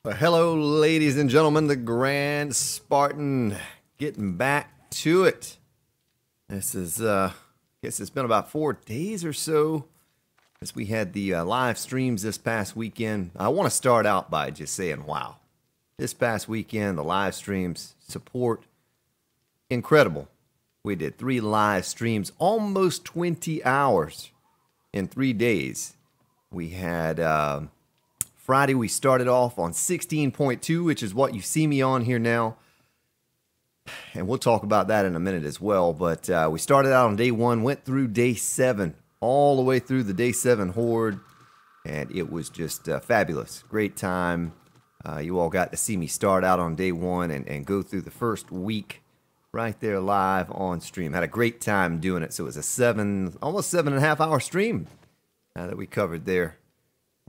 Well, hello, ladies and gentlemen, the Grand Spartan getting back to it. This is, I guess it's been about 4 days or so as we had the live streams this past weekend. I want to start out by just saying, wow, this past weekend, the live streams support, incredible. We did 3 live streams, almost 20 hours in 3 days. We had, Friday, we started off on 16.2, which is what you see me on here now. And we'll talk about that in a minute as well. But we started out on day 1, went through day 7, all the way through the day 7 horde. And it was just fabulous. Great time. You all got to see me start out on day 1 and go through the first week right there live on stream. Had a great time doing it. So it was a almost 7.5 hour stream that we covered there.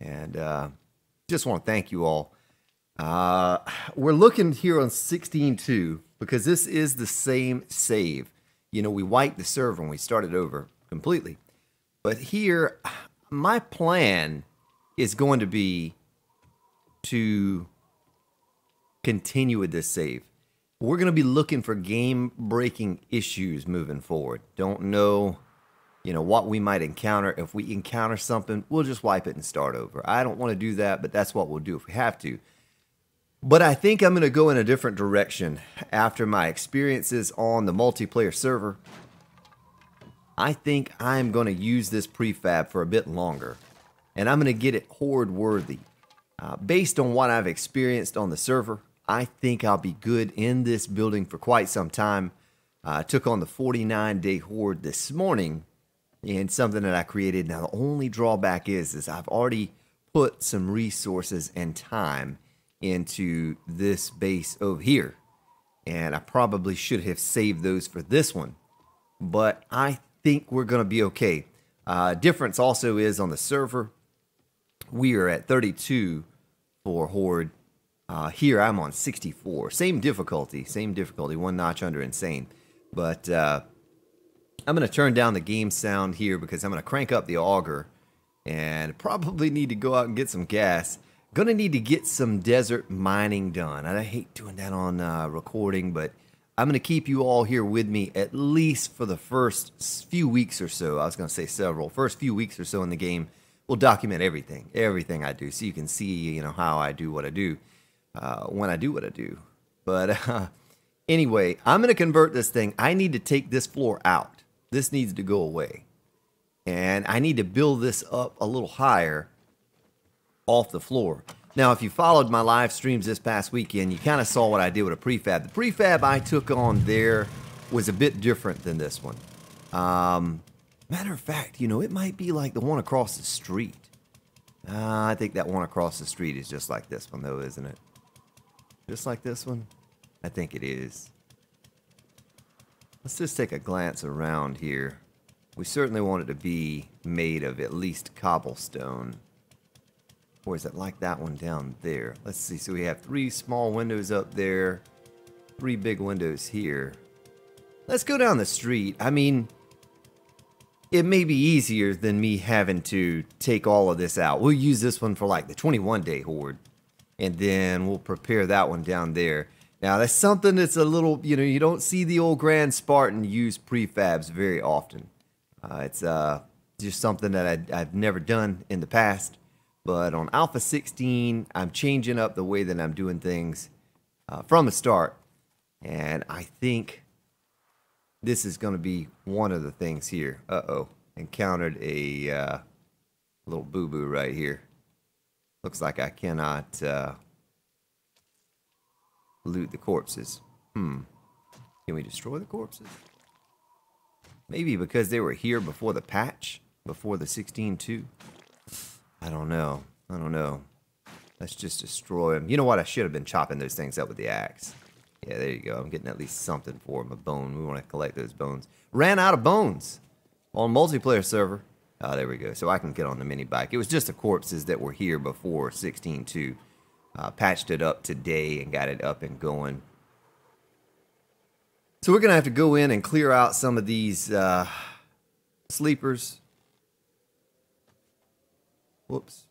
And just want to thank you all. We're looking here on 16.2 because this is the same save. You know, we wiped the server and we started over completely. But here, my plan is going to be to continue with this save. We're going to be looking for game-breaking issues moving forward. Don't know, you know, what we might encounter. If we encounter something, we'll just wipe it and start over. I don't want to do that, but that's what we'll do if we have to. But I think I'm going to go in a different direction after my experiences on the multiplayer server. I think I'm going to use this prefab for a bit longer, and I'm going to get it horde worthy. Based on what I've experienced on the server, I think I'll be good in this building for quite some time. I took on the 49-day horde this morning, and something that I created. Now, the only drawback is I've already put some resources and time into this base over here. And I probably should have saved those for this one. But I think we're going to be okay. Difference also is on the server. We are at 32 for horde. Here, I'm on 64. Same difficulty, 1 notch under insane. But I'm going to turn down the game sound here because I'm going to crank up the auger and probably need to go out and get some gas. Going to need to get some desert mining done. I hate doing that on recording, but I'm going to keep you all here with me at least for the first few weeks or so. I was going to say several. First few weeks or so in the game, we'll document everything I do, so you can see, you know, how I do what I do when I do what I do. But anyway, I'm going to convert this thing. I need to take this floor out. This needs to go away. And I need to build this up a little higher off the floor. Now, if you followed my live streams this past weekend, you kind of saw what I did with a prefab. The prefab I took on there was a bit different than this one. Matter of fact, you know, it might be like the one across the street. I think that one across the street is just like this one, though, isn't it? Just like this one? I think it is. Let's just take a glance around here. We certainly want it to be made of at least cobblestone. Or is it like that one down there? Let's see. So we have 3 small windows up there. 3 big windows here. Let's go down the street. I mean, it may be easier than me having to take all of this out. We'll use this one for like the 21-day horde. And then we'll prepare that one down there. Now, that's something that's a little, you know, you don't see the old Grand Spartan use prefabs very often. It's just something that I've never done in the past. But on Alpha 16, I'm changing up the way that I'm doing things from the start. And I think this is going to be one of the things here. Uh-oh. Encountered a little boo-boo right here. Looks like I cannot loot the corpses. Can we destroy the corpses? Maybe because they were here before the patch, before the 16.2. I don't know. Let's just destroy them. You know what? I should have been chopping those things up with the axe. Yeah, there you go. I'm getting at least something for them. A bone. We want to collect those bones. Ran out of bones on multiplayer server. Oh, there we go. So I can get on the mini bike. It was just the corpses that were here before 16.2. Patched it up today and got it up and going. So we're going to have to go in and clear out some of these sleepers. Whoops.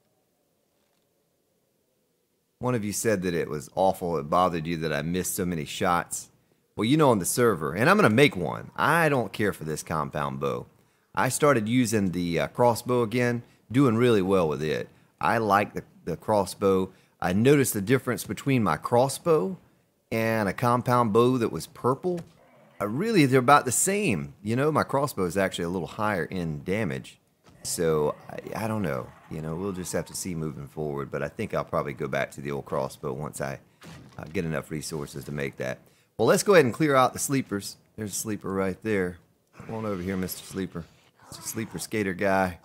One of you said that it was awful. It bothered you that I missed so many shots. Well, you know, on the server, and I'm going to make one. I don't care for this compound bow. I started using the crossbow again, doing really well with it. I like the crossbow. I noticed the difference between my crossbow and a compound bow that was purple. Really, they're about the same. You know, my crossbow is actually a little higher in damage. So, I don't know. You know, we'll just have to see moving forward. But I think I'll probably go back to the old crossbow once I get enough resources to make that. Well, let's go ahead and clear out the sleepers. There's a sleeper right there. Come on over here, Mr. Sleeper. Mr. Sleeper Skater guy.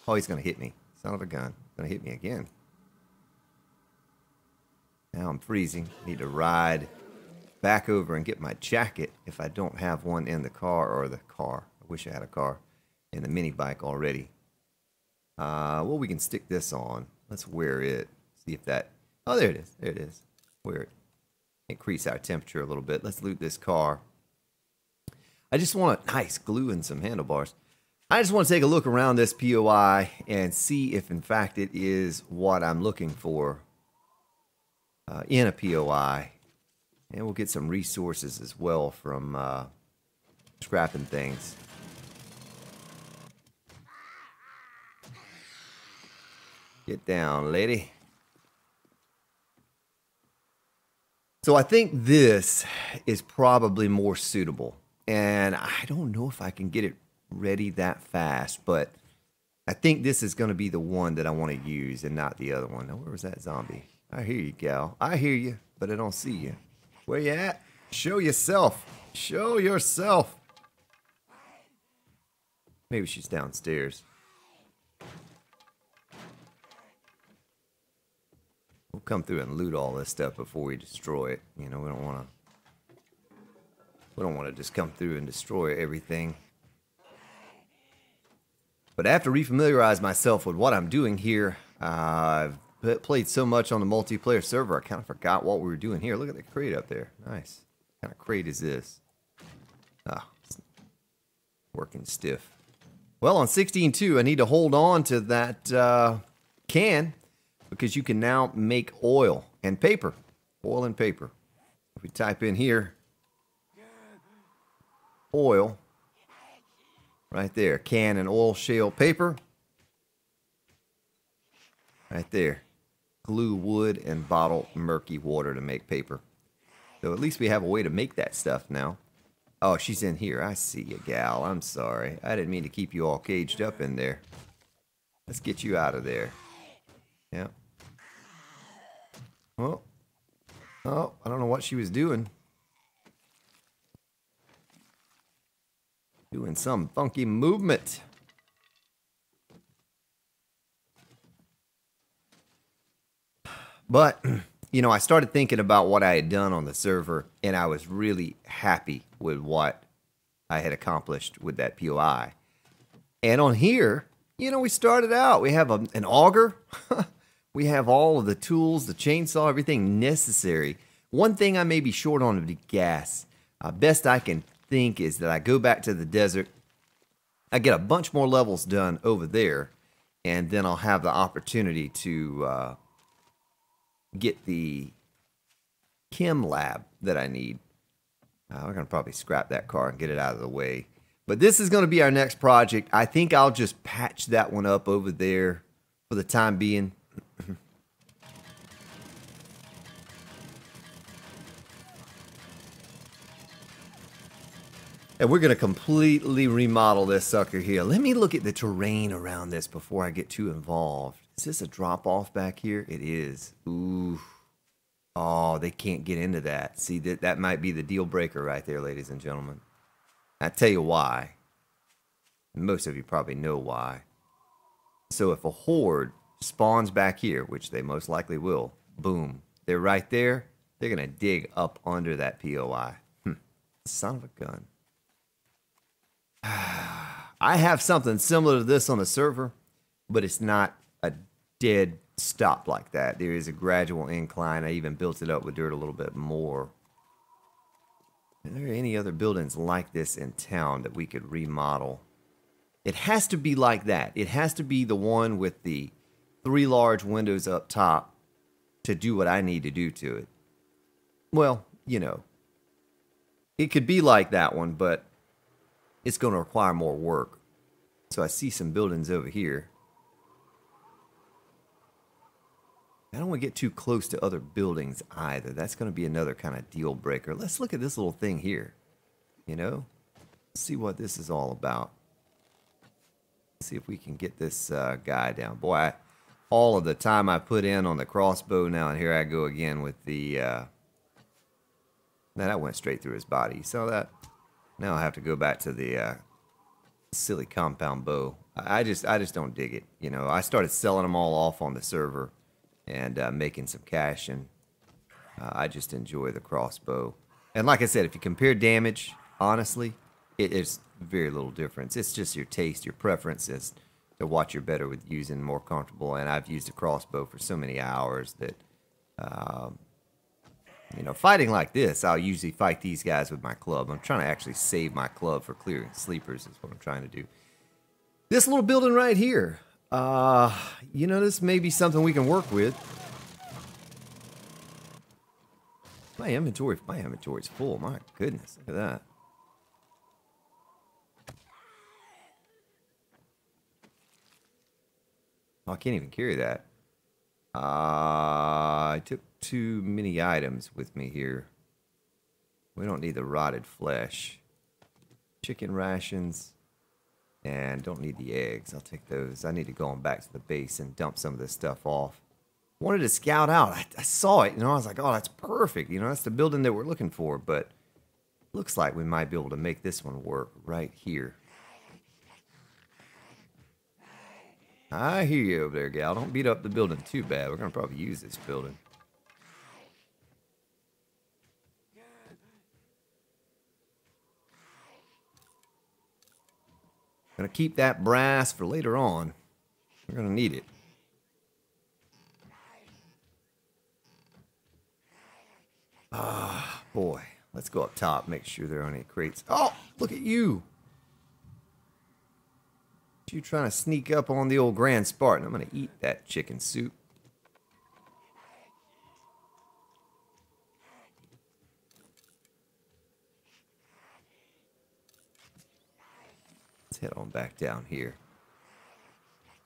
Oh, he's going to hit me. Son of a gun. Going to hit me again. Now I'm freezing. Need to ride back over and get my jacket if I don't have one in the car or the car. I wish I had a car in the mini bike already. Well, we can stick this on. Let's wear it. See if that... Oh, there it is. There it is. Wear it. Increase our temperature a little bit. Let's loot this car. I just want to... Nice glue and some handlebars. I just want to take a look around this POI and see if, in fact, it is what I'm looking for in a POI. And we'll get some resources as well from scrapping things. Get down, lady. So I think this is probably more suitable. And I don't know if I can get it ready that fast, but I think this is going to be the one that I want to use and not the other one. Now, where was that zombie? I hear you, gal. I hear you, but I don't see you. Where you at? Show yourself. Show yourself. Maybe she's downstairs. We'll come through and loot all this stuff before we destroy it. You know, we don't want to just come through and destroy everything. But I have to refamiliarize myself with what I'm doing here. I've played so much on the multiplayer server, I kind of forgot what we were doing here. Look at the crate up there. Nice. What kind of crate is this? Ah, it's working stiff. Well, on 16.2, I need to hold on to that can, because you can now make oil and paper. Oil and paper. If we type in here, oil, right there, can and oil shale paper. Right there. Glue wood and bottle murky water to make paper. So at least we have a way to make that stuff now. Oh, she's in here. I see you, gal. I'm sorry. I didn't mean to keep you all caged up in there. Let's get you out of there. Yeah. Oh. Oh, I don't know what she was doing. Doing some funky movement. But, you know, I started thinking about what I had done on the server, and I was really happy with what I had accomplished with that POI. And on here, you know, we started out. We have an auger. We have all of the tools, the chainsaw, everything necessary. One thing I may be short on is the gas. Best I can think is that I go back to the desert. I get a bunch more levels done over there, and then I'll have the opportunity to get the chem lab that I need. We're going to probably scrap that car and get it out of the way. But this is going to be our next project. I think I'll just patch that one up over there for the time being. And we're going to completely remodel this sucker here. Let me look at the terrain around this before I get too involved. Is this a drop-off back here? It is. Ooh. Oh, they can't get into that. See, that might be the deal breaker right there, ladies and gentlemen. I'll tell you why. Most of you probably know why. So if a horde spawns back here, which they most likely will, boom, they're right there. They're going to dig up under that POI. Son of a gun. I have something similar to this on the server, but it's not a dead stop like that. There is a gradual incline. I even built it up with dirt a little bit more. Are there any other buildings like this in town that we could remodel? It has to be like that. It has to be the one with the 3 large windows up top to do what I need to do to it. Well, you know, it could be like that one, but it's going to require more work. So I see some buildings over here. I don't want to get too close to other buildings either. That's going to be another kind of deal breaker. Let's look at this little thing here. You know, see what this is all about. See if we can get this guy down. Boy, all of the time I put in on the crossbow now, and here I go again with the... now that went straight through his body. You saw that? Now I have to go back to the silly compound bow. I just don't dig it. You know, I started selling them all off on the server and making some cash, and I just enjoy the crossbow. And like I said, if you compare damage, honestly, it's very little difference. It's just your taste, your preference as to what you're better with using, more comfortable. And I've used a crossbow for so many hours that, you know, fighting like this, I'll usually fight these guys with my club. I'm trying to actually save my club for clearing sleepers is what I'm trying to do. This little building right here, you know, this may be something we can work with. My inventory's full. My goodness, look at that. Oh, I can't even carry that. I took too many items with me here. We don't need the rotted flesh. Chicken rations. And don't need the eggs. I'll take those. I need to go on back to the base and dump some of this stuff off. Wanted to scout out. I saw it, you know, I was like, oh, that's perfect. You know, that's the building that we're looking for. But looks like we might be able to make this one work right here. I hear you over there, gal. Don't beat up the building too bad. We're going to probably use this building. Going to keep that brass for later on. We're going to need it. Ah, boy. Let's go up top. Make sure there aren't any crates. Oh, look at you. You trying to sneak up on the old Grand Spartan. I'm going to eat that chicken soup. Let's head on back down here.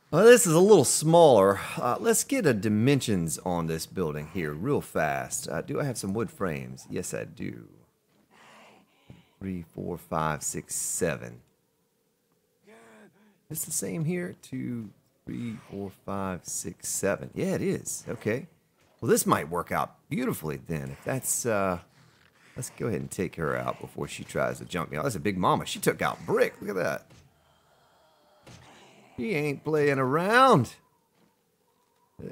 Well, this is a little smaller. Let's get a dimensions on this building here real fast. Do I have some wood frames? Yes, I do. 3, 4, 5, 6, 7. It's the same here. 2, 3, 4, 5, 6, 7. Yeah, it is. Okay. Well, this might work out beautifully then. If that's, let's go ahead and take her out before she tries to jump me. Oh, that's a big mama. She took out Brick. Look at that. She ain't playing around.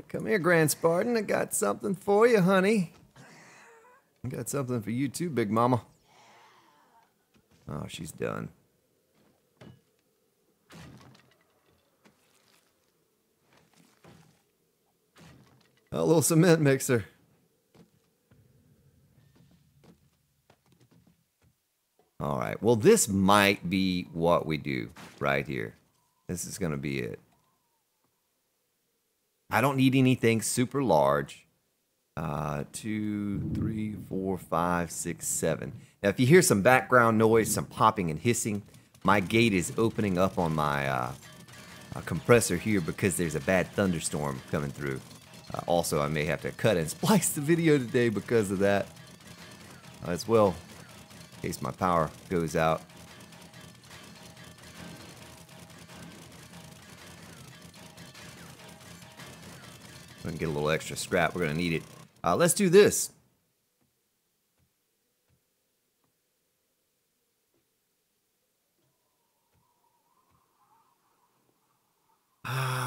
Come here, Grand Spartan. I got something for you, honey. I got something for you too, big mama. Oh, she's done. A little cement mixer. All right. Well, this might be what we do right here. This is going to be it. I don't need anything super large. 2, 3, 4, 5, 6, 7. Now, if you hear some background noise, some popping and hissing, my gate is opening up on my compressor here because there's a bad thunderstorm coming through. Also, I may have to cut and splice the video today because of that as well, in case my power goes out. We're going to get a little extra scrap. We're going to need it. Let's do this.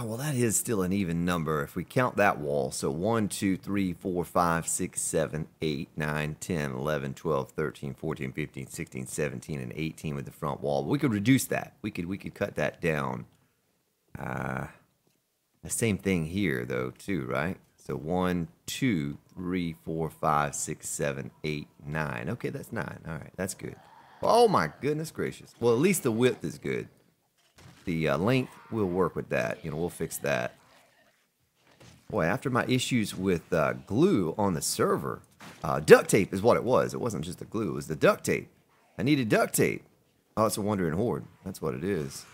Well, that is still an even number if we count that wall. So 1, 2, 3, 4, 5, 6, 7, 8, 9, 10, 11, 12, 13, 14, 15, 16, 17, and 18 with the front wall. But we could reduce that. We could cut that down. The same thing here, though, too, right? So 1, 2, 3, 4, 5, 6, 7, 8, 9. Okay, that's 9. All right, that's good. Oh, my goodness gracious. Well, at least the width is good. The length, we'll work with that. You know, we'll fix that. Boy, after my issues with glue on the server, duct tape is what it was. It wasn't just the glue, it was the duct tape. I needed duct tape. Oh, it's a wandering horde. That's what it is.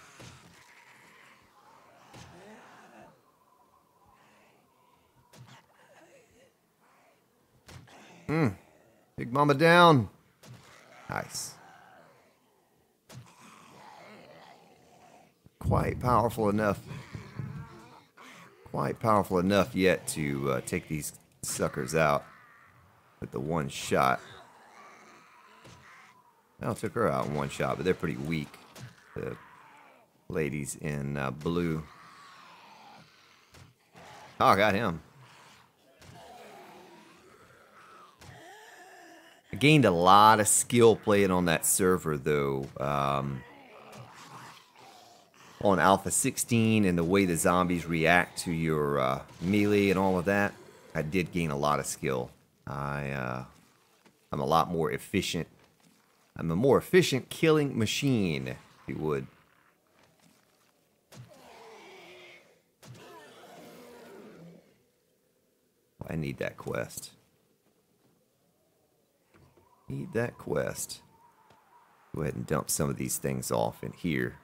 Big mama down. Nice. Quite powerful enough. Quite powerful enough yet to take these suckers out with the one shot. I took her out in one shot, but they're pretty weak. The ladies in blue. Oh, I got him. I gained a lot of skill playing on that server, though. On Alpha 16 and the way the zombies react to your melee and all of that, I did gain a lot of skill. I'm a lot more efficient. I'm a more efficient killing machine, if you would. I need that quest. Need that quest. Go ahead and dump some of these things off in here.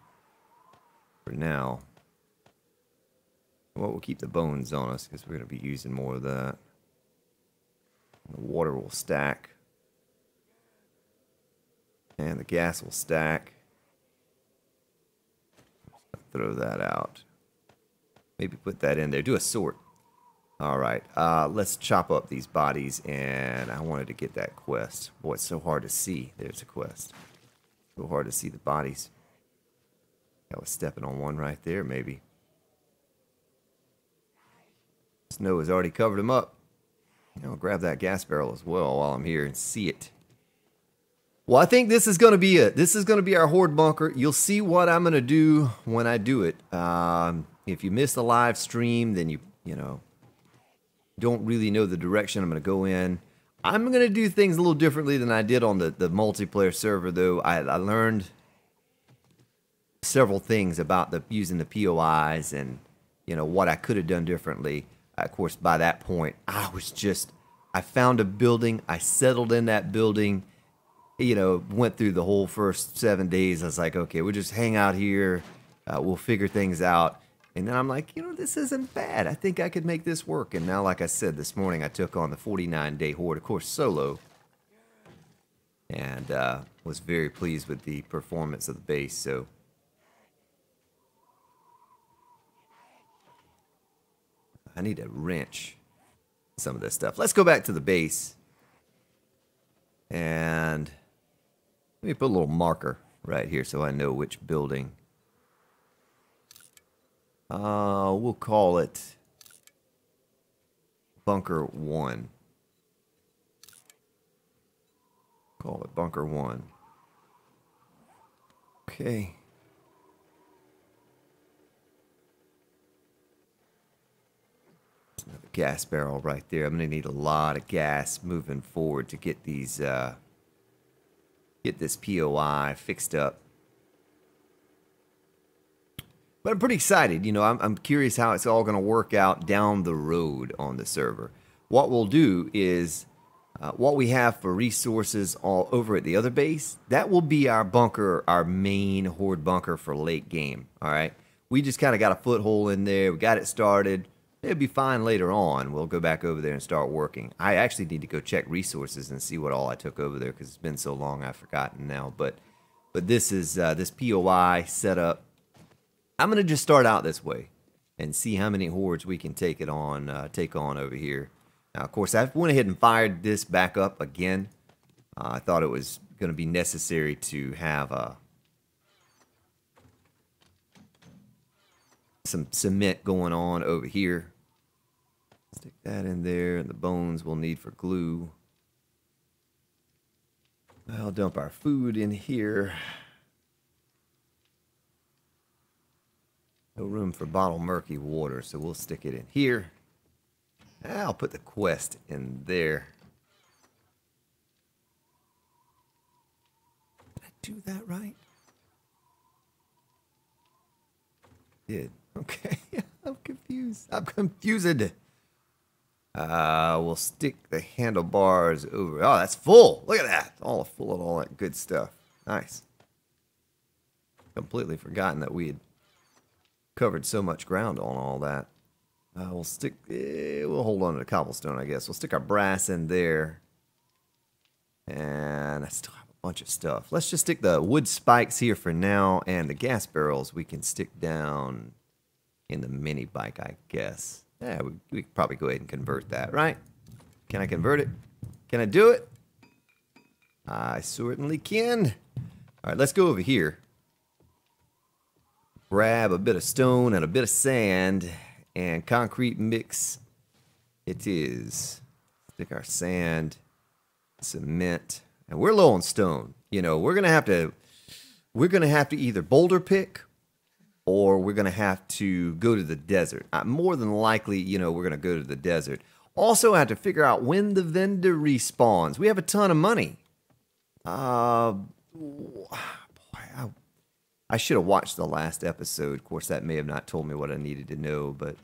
For now. Well, we'll keep the bones on us because we're going to be using more of that. The water will stack. And the gas will stack. Throw that out. Maybe put that in there. Do a sort. Alright, let's chop up these bodies, and I wanted to get that quest. Boy, it's so hard to see. There's a quest. So hard to see the bodies. I was stepping on one right there, maybe. Snow has already covered him up. I'll grab that gas barrel as well while I'm here and see it. Well, I think this is going to be it. This is going to be our horde bunker. You'll see what I'm going to do when I do it. If you miss the live stream, then you know, don't really know the direction I'm going to go in. I'm going to do things a little differently than I did on the multiplayer server, though. I learned several things about using the POIs and, you know, what I could have done differently. Of course, by that point, I found a building. I settled in that building, you know, went through the whole first 7 days. I was like, okay, we'll just hang out here. We'll figure things out. And then I'm like, you know, this isn't bad. I think I could make this work. And now, like I said, this morning I took on the 49-day horde, of course, solo. And was very pleased with the performance of the base. So I need to wrench some of this stuff. Let's go back to the base. And let me put a little marker right here so I know which building. We'll call it Bunker 1. Call it Bunker 1. Okay. There's another gas barrel right there. I'm going to need a lot of gas moving forward to get these, get this POI fixed up. But I'm pretty excited. You know, I'm curious how it's all going to work out down the road on the server. What we'll do is what we have for resources all over at the other base, that will be our bunker, our main horde bunker for late game. All right. We just kind of got a foothold in there. We got it started. It'll be fine later on. We'll go back over there and start working. I actually need to go check resources and see what all I took over there because it's been so long I've forgotten now. But this is this POI setup. I'm going to just start out this way and see how many hordes we can take on over here. Now, of course, I went ahead and fired this back up again. I thought it was going to be necessary to have some cement going on over here. Stick that in there, and the bones we'll need for glue. I'll dump our food in here. No room for bottled murky water, so we'll stick it in here. I'll put the quest in there. Did I do that right? Did. Okay. I'm confused. I'm confused. We'll stick the handlebars over. Oh, that's full. Look at that. All full of all that good stuff. Nice. Completely forgotten that we had covered so much ground on all that. We'll hold on to the cobblestone, I guess. We'll stick our brass in there. And I still have a bunch of stuff. Let's just stick the wood spikes here for now, and the gas barrels we can stick down in the mini bike, I guess. Yeah, we could probably go ahead and convert that, right? Can I convert it? Can I do it? I certainly can. All right, let's go over here. Grab a bit of stone and a bit of sand and concrete mix. It is. Stick our sand, cement, and we're low on stone. You know, we're gonna have to either boulder pick or we're gonna have to go to the desert. More than likely, you know, we're gonna go to the desert. Also, I have to figure out when the vendor respawns. We have a ton of money. I should have watched the last episode. Of course, that may have not told me what I needed to know, but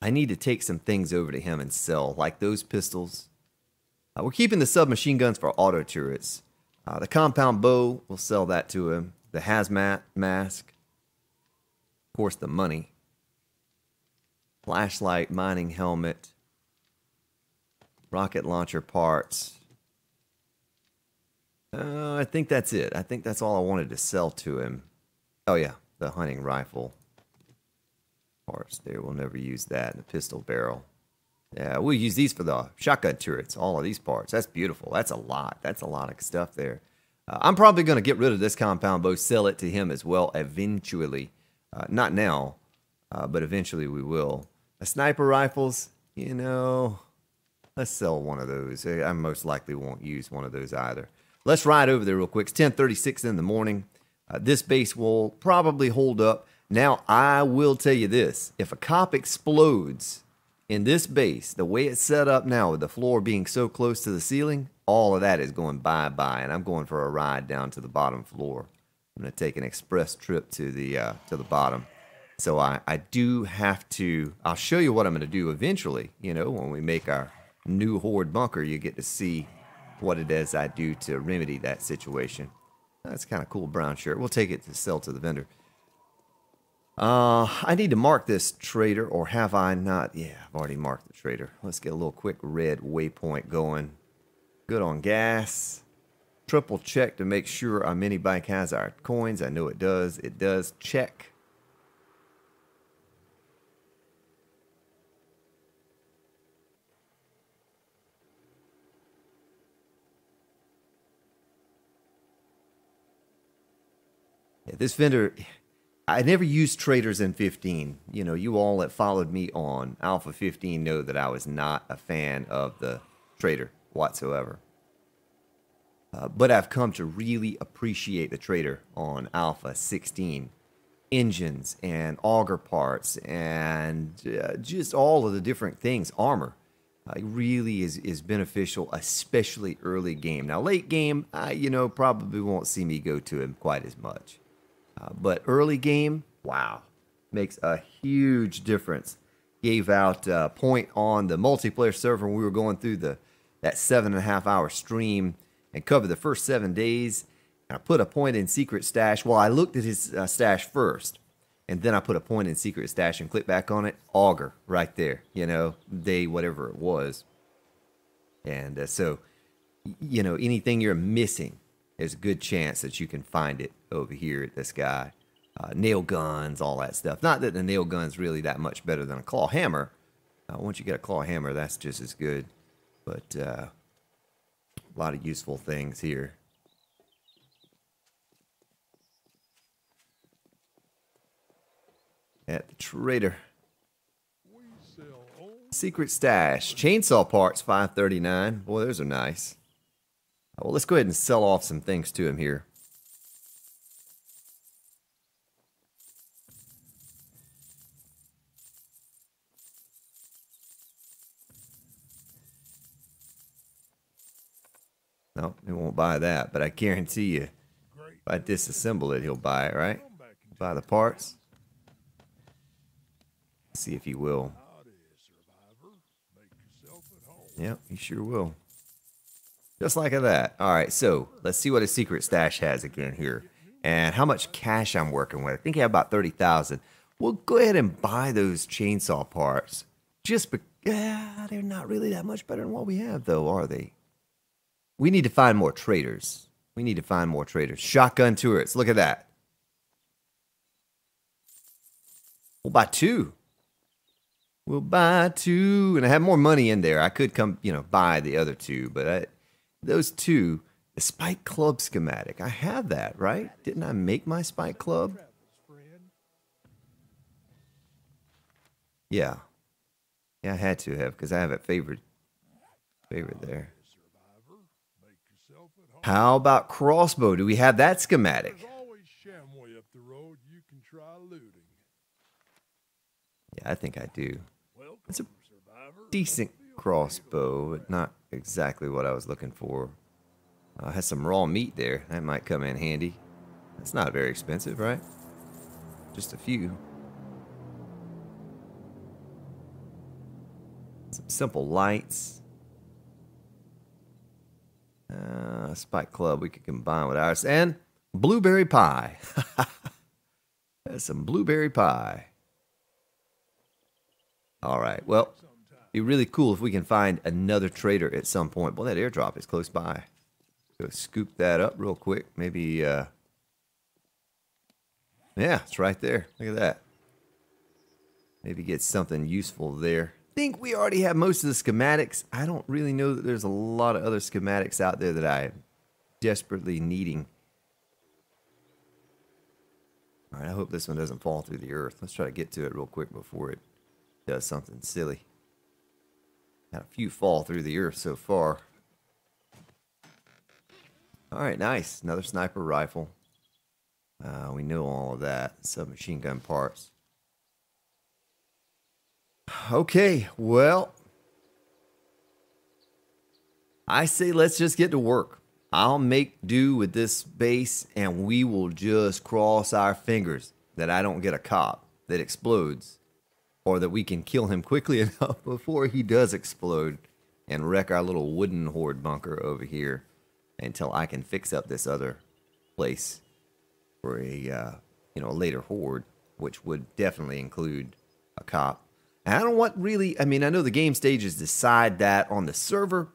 I need to take some things over to him and sell, like those pistols. We're keeping the submachine guns for auto turrets. The compound bow, we'll sell that to him. The hazmat mask. Of course, the money. Flashlight, mining helmet. Rocket launcher parts. I think that's it. I think that's all I wanted to sell to him. Oh yeah, the hunting rifle parts there. We'll never use that. The pistol barrel. Yeah, we'll use these for the shotgun turrets. All of these parts. That's beautiful. That's a lot. That's a lot of stuff there. I'm probably going to get rid of this compound bow, sell it to him as well eventually. Not now, but eventually we will. The sniper rifles, you know, let's sell one of those. I most likely won't use one of those either. Let's ride over there real quick. It's 10:36 in the morning. This base will probably hold up. Now, I will tell you this. If a cop explodes in this base, the way it's set up now with the floor being so close to the ceiling, all of that is going bye-bye, and I'm going for a ride down to the bottom floor. I'm going to take an express trip to the bottom. So I do have to, I'll show you what I'm going to do eventually. You know, when we make our new horde bunker, you get to see what it is I do to remedy that situation. That's kind of cool brown shirt. We'll take it to sell to the vendor. I need to mark this trader, or have I not? Yeah, I've already marked the trader. Let's get a little quick red waypoint going. Good on gas. Triple check to make sure our mini bike has our coins. I know it does. It does. Check. Yeah, this vendor, I never used traders in 15. You know, you all that followed me on Alpha 15 know that I was not a fan of the trader whatsoever. But I've come to really appreciate the trader on Alpha 16. Engines and auger parts and just all of the different things. Armor really is beneficial, especially early game. Now, late game, you know, probably won't see me go to him quite as much. But early game, wow, makes a huge difference. Gave out a point on the multiplayer server when we were going through that 7.5 hour stream and covered the first 7 days. And I put a point in secret stash. Well, I looked at his stash first, and then I put a point in secret stash and clicked back on it. Auger right there, you know, day whatever it was. And so, you know, anything you're missing, there's a good chance that you can find it over here at this guy. Nail guns, all that stuff. Not that the nail gun's really that much better than a claw hammer. Once you get a claw hammer, that's just as good. But a lot of useful things here. At the trader. Secret stash. Chainsaw parts, $5.39. Boy, those are nice. Well, let's go ahead and sell off some things to him here. No, he won't buy that, but I guarantee you, if I disassemble it, he'll buy it, right? Buy the parts. See if he will. Yep, he sure will. Just like that. All right, so let's see what his secret stash has again here. And how much cash I'm working with. I think I have about 30,000. We'll go ahead and buy those chainsaw parts. Just because they're not really that much better than what we have, though, are they? We need to find more traders. We need to find more traders. Shotgun turrets. Look at that. We'll buy 2. We'll buy 2. And I have more money in there. I could come, buy the other 2. But those 2, the Spike Club schematic. I have that, right? Didn't I make my Spike Club? Yeah. Yeah, I had to have, because I have it favored there. How about crossbow? Do we have that schematic? Yeah, I think I do. It's a decent crossbow, but not exactly what I was looking for. Has some raw meat there. That might come in handy. That's not very expensive, right? Just a few. Some simple lights. Spike Club we could combine with ours. And blueberry pie. That's some blueberry pie. All right. Well, it'd be really cool if we can find another trader at some point. Well, that airdrop is close by. Go scoop that up real quick. Maybe, yeah, it's right there. Look at that. Maybe get something useful there. I think we already have most of the schematics. I don't really know that there's a lot of other schematics out there that I'm desperately needing. All right, I hope this one doesn't fall through the earth. Let's try to get to it real quick before it does something silly. Had a few fall through the earth so far. All right, nice. Another sniper rifle. We know all of that. Submachine gun parts. Okay, well, I say let's just get to work. I'll make do with this base, and we will just cross our fingers that I don't get a cop that explodes, or that we can kill him quickly enough before he does explode and wreck our little wooden horde bunker over here until I can fix up this other place for a later horde, which would definitely include a cop. And I don't want really, I mean, I know the game stages decide that on the server.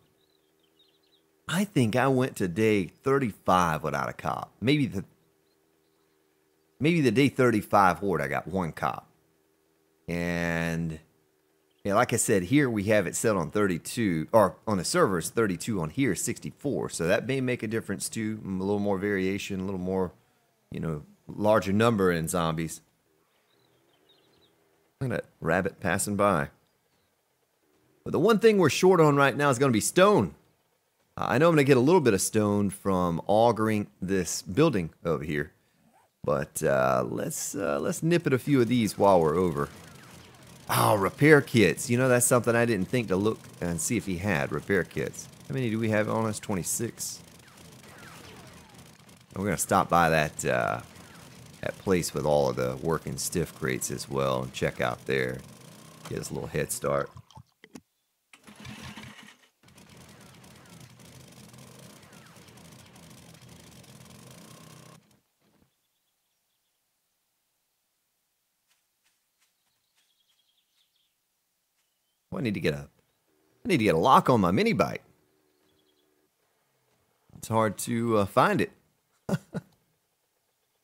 I think I went to day 35 without a cop. Maybe the day 35 horde I got 1 cop. And yeah, like I said, here we have it set on 32, or on the server it's 32, on here 64. So that may make a difference too. A little more variation, a little more, larger number in zombies. Look at that rabbit passing by. But the one thing we're short on right now is going to be stone. I know I'm going to get a little bit of stone from augering this building over here. But let's nip at a few of these while we're over. Oh, repair kits. That's something I didn't think to look and see if he had. Repair kits. How many do we have on us? 26. And we're going to stop by that place with all of the working stiff crates as well and check out there. Get us a little head start. I need to get a lock on my mini bike. It's hard to find it.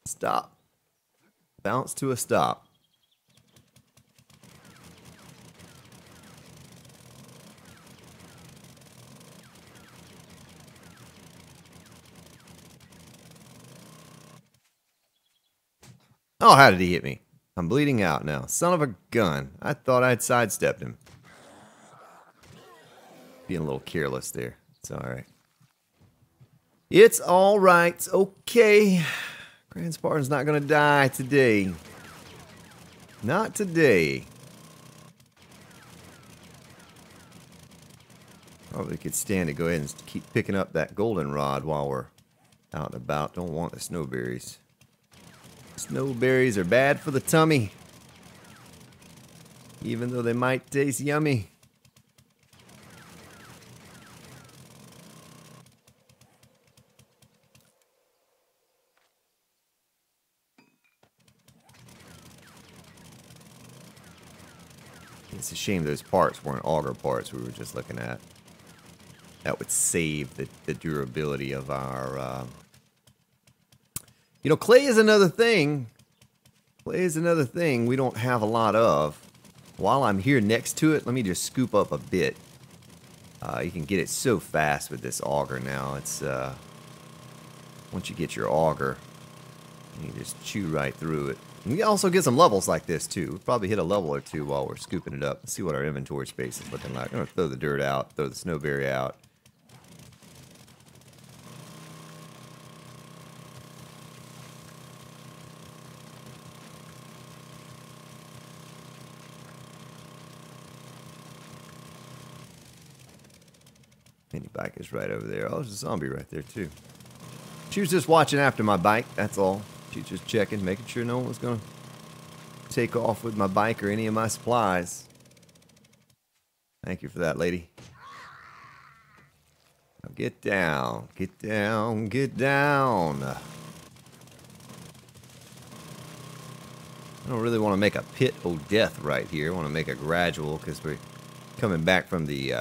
Stop. Bounce to a stop. Oh, how did he hit me? I'm bleeding out now. Son of a gun. I thought I'd sidestepped him. Being a little careless there. It's alright. It's alright. It's okay. Grand Spartan's not going to die today. Not today. Probably could stand to go ahead and keep picking up that goldenrod while we're out and about. Don't want the snowberries. Snowberries are bad for the tummy. even though they might taste yummy. It's a shame those parts weren't auger parts we were just looking at. That would save the durability of our... You know, clay is another thing. Clay is another thing we don't have a lot of. While I'm here next to it, let me just scoop up a bit. You can get it so fast with this auger now. It's once you get your auger, you just chew right through it. And you also get some levels like this too. We'll probably hit a level or two while we're scooping it up. Let's see what our inventory space is looking like. I'm gonna throw the dirt out, throw the snowberry out. Mini bike is right over there. Oh, there's a zombie right there too. She was just watching after my bike, that's all. She was just checking, making sure no one was gonna take off with my bike or any of my supplies. Thank you for that, lady. Now get down, get down, get down. I don't really want to make a pit o' death right here. I want to make a gradual because we're coming back from the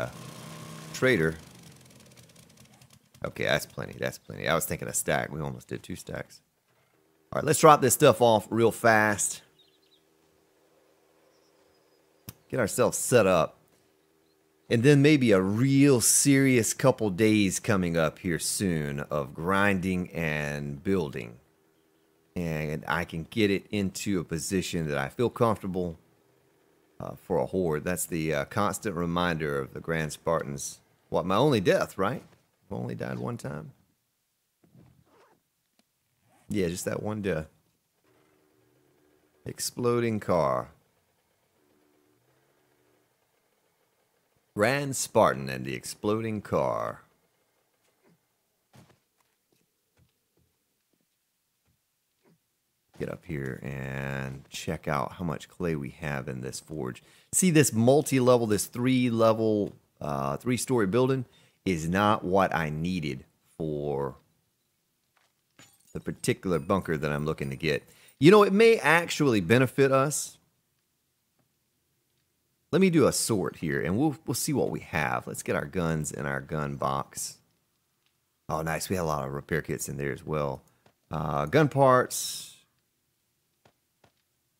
trader. Okay, that's plenty. That's plenty. I was thinking a stack. We almost did 2 stacks. All right, let's drop this stuff off real fast. Get ourselves set up. And then maybe a real serious couple days coming up here soon of grinding and building. And I can get it into a position that I feel comfortable for a horde. That's the constant reminder of the Grand Spartans. What, my only death, right? I've only died one time. Yeah, just that one death. Exploding car. Grand Spartan and the exploding car. Get up here and check out how much clay we have in this forge. See this multi-level, this 3-level, 3-story building is not what I needed for the particular bunker that I'm looking to get. You know, it may actually benefit us. Let me do a sort here, and we'll see what we have. Let's get our guns in our gun box. Oh, nice. We had a lot of repair kits in there as well. Gun parts.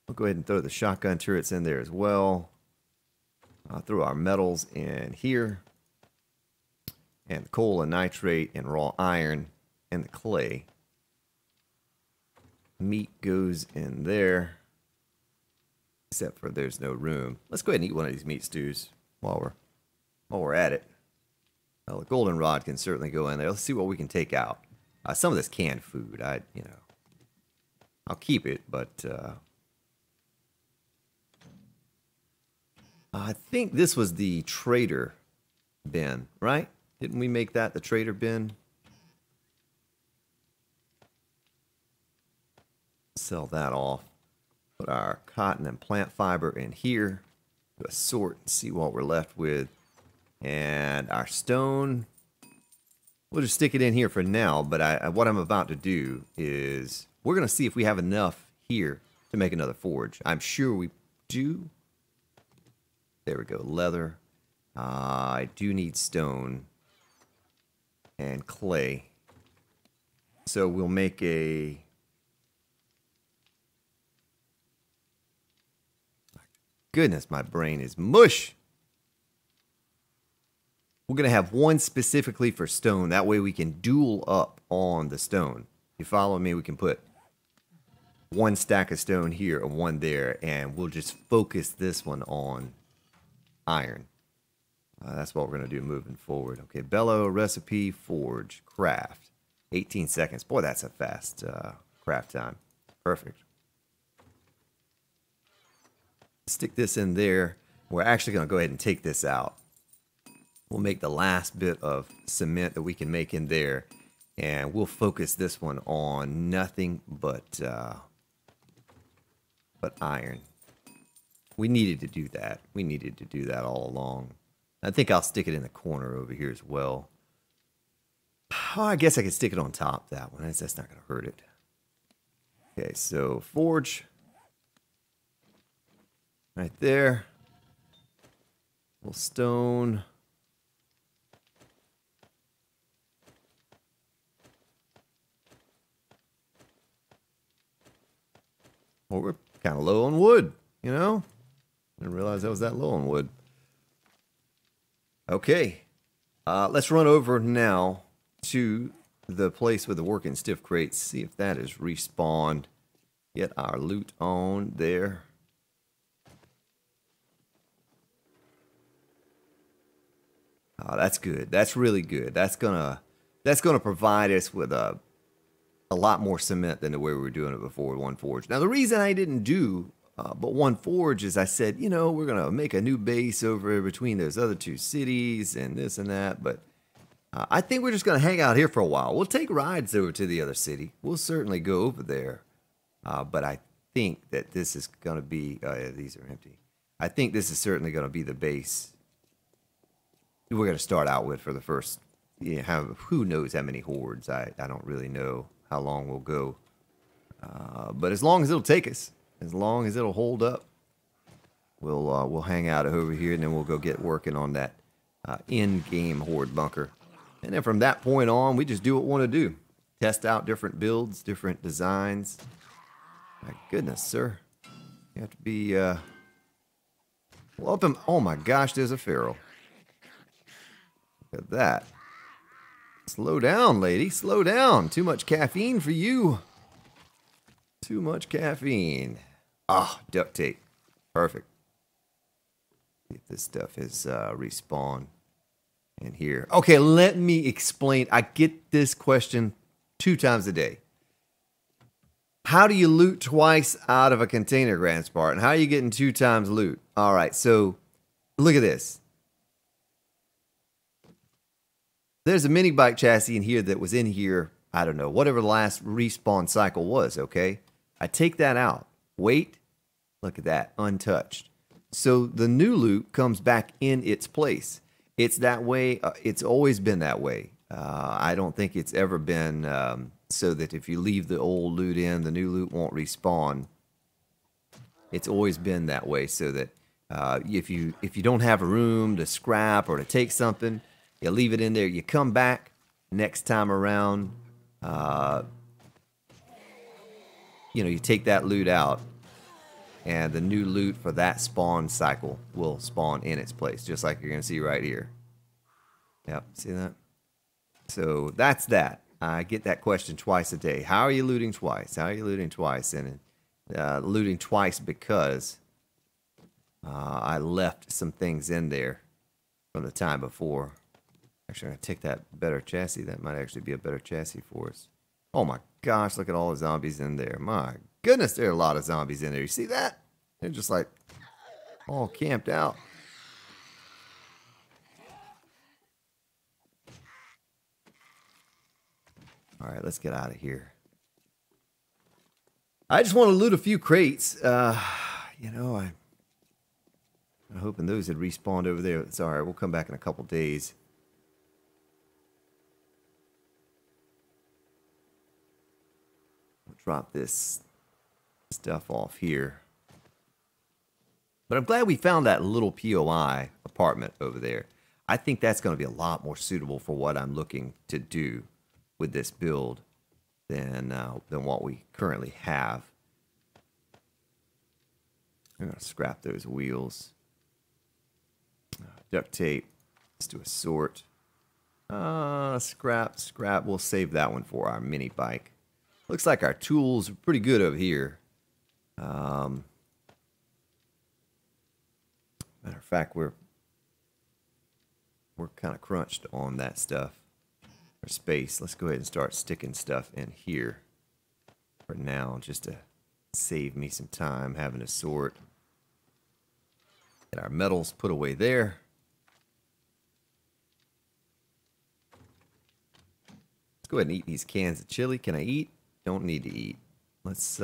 We'll go ahead and throw the shotgun turrets in there as well. Throw our metals in here. And coal and nitrate and raw iron and the clay. Meat goes in there. Except for there's no room. Let's go ahead and eat one of these meat stews while we're at it. Well, the goldenrod can certainly go in there. Let's see what we can take out. Some of this canned food, I'll keep it, but I think this was the trader bin, right? Didn't we make that the trader bin? Sell that off. Put our cotton and plant fiber in here. Do a sort and see what we're left with. And our stone, we'll just stick it in here for now. But what I'm about to do is we're going to see if we have enough here to make another forge. I'm sure we do. There we go. Leather. I do need stone and clay. So we'll make a... Goodness, my brain is mush. We're going to have one specifically for stone. That way we can dual up on the stone. You follow me? We can put one stack of stone here and one there. And we'll just focus this one on iron. That's what we're going to do moving forward. Okay, bellow, recipe, forge, craft. 18 seconds. Boy, that's a fast craft time. Perfect. Stick this in there. We're actually going to go ahead and take this out. We'll make the last bit of cement that we can make in there. And we'll focus this one on nothing but iron. We needed to do that. We needed to do that all along. I think I'll stick it in the corner over here as well. Oh, I guess I could stick it on top, that one. That's not going to hurt it. Okay, so forge. Right there. Little stone. Well, we're kind of low on wood, you know? Didn't realize I was that low on wood. Okay. Let's run over now to the place with the working stiff crates. See if that is respawned. Get our loot on there. Oh, that's good. That's really good. That's gonna provide us with a lot more cement than the way we were doing it before with one forge. Now, the reason I didn't do but one forge is I said, you know, we're gonna make a new base over between those other two cities and this and that. But I think we're just gonna hang out here for a while. We'll take rides over to the other city. We'll certainly go over there. But I think that this is gonna be. Yeah, these are empty. I think this is certainly gonna be the base we're going to start out with for the first, who knows how many hordes. I don't really know how long we'll go. But as long as it'll take us, as long as it'll hold up, we'll hang out over here, and then we'll go get working on that in-game horde bunker. And then from that point on, we just do what we want to do. Test out different builds, different designs. My goodness, sir. You have to be... well, oh my gosh, there's a feral. Look at that. Slow down, lady. Slow down. Too much caffeine for you. Too much caffeine. Ah, duct tape. Perfect. See if this stuff is respawn in here. Okay, let me explain. I get this question 2 times a day. How do you loot twice out of a container, Grand Spartan? How are you getting 2 times loot? All right, so look at this. There's a mini bike chassis in here that was in here, I don't know, whatever the last respawn cycle was, okay? I take that out. Wait. Look at that. Untouched. So the new loot comes back in its place. It's that way. It's always been that way. I don't think it's ever been so that if you leave the old loot in, the new loot won't respawn. It's always been that way so that if you don't have a room to scrap or to take something, you leave it in there. You come back next time around. You take that loot out, and the new loot for that spawn cycle will spawn in its place, just like you're going to see right here. Yep, see that? So that's that. I get that question twice a day. How are you looting twice? How are you looting twice? And looting twice because I left some things in there from the time before. Actually, I'm going to take that better chassis. That might actually be a better chassis for us. Oh my gosh, look at all the zombies in there. My goodness, there are a lot of zombies in there. You see that? They're just like all camped out. All right, let's get out of here. I just want to loot a few crates. I'm hoping those had respawned over there. It's all right. We'll come back in a couple days. Drop this stuff off here. But I'm glad we found that little POI apartment over there. I think that's going to be a lot more suitable for what I'm looking to do with this build than what we currently have. I'm going to scrap those wheels. Duct tape. Let's do a sort. Scrap. We'll save that one for our mini bike. Looks like our tools are pretty good over here. Matter of fact, we're kind of crunched on that stuff for space. Let's go ahead and start sticking stuff in here for now, just to save me some time having to sort. Get our metals put away there. Let's go ahead and eat these cans of chili. Can I eat? Don't need to eat. Let's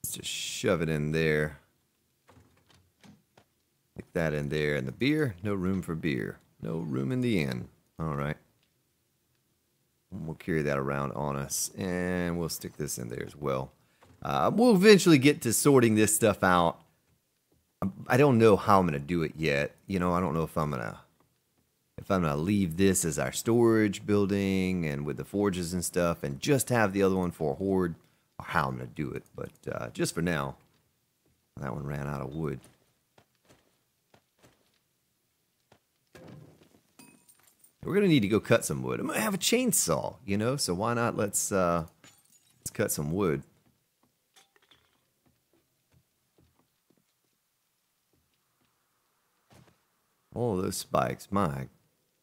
Let's just shove it in there. Stick that in there. And the beer, no room for beer. No room in the inn. All right. And we'll carry that around on us. And we'll stick this in there as well. We'll eventually get to sorting this stuff out. I don't know how I'm going to do it yet. You know, I don't know if I'm going to leave this as our storage building and with the forges and stuff and just have the other one for a horde, or how I'm going to do it. But just for now, that one ran out of wood. We're going to need to go cut some wood. I'm going to have a chainsaw, you know, so why not let's cut some wood. All those spikes, my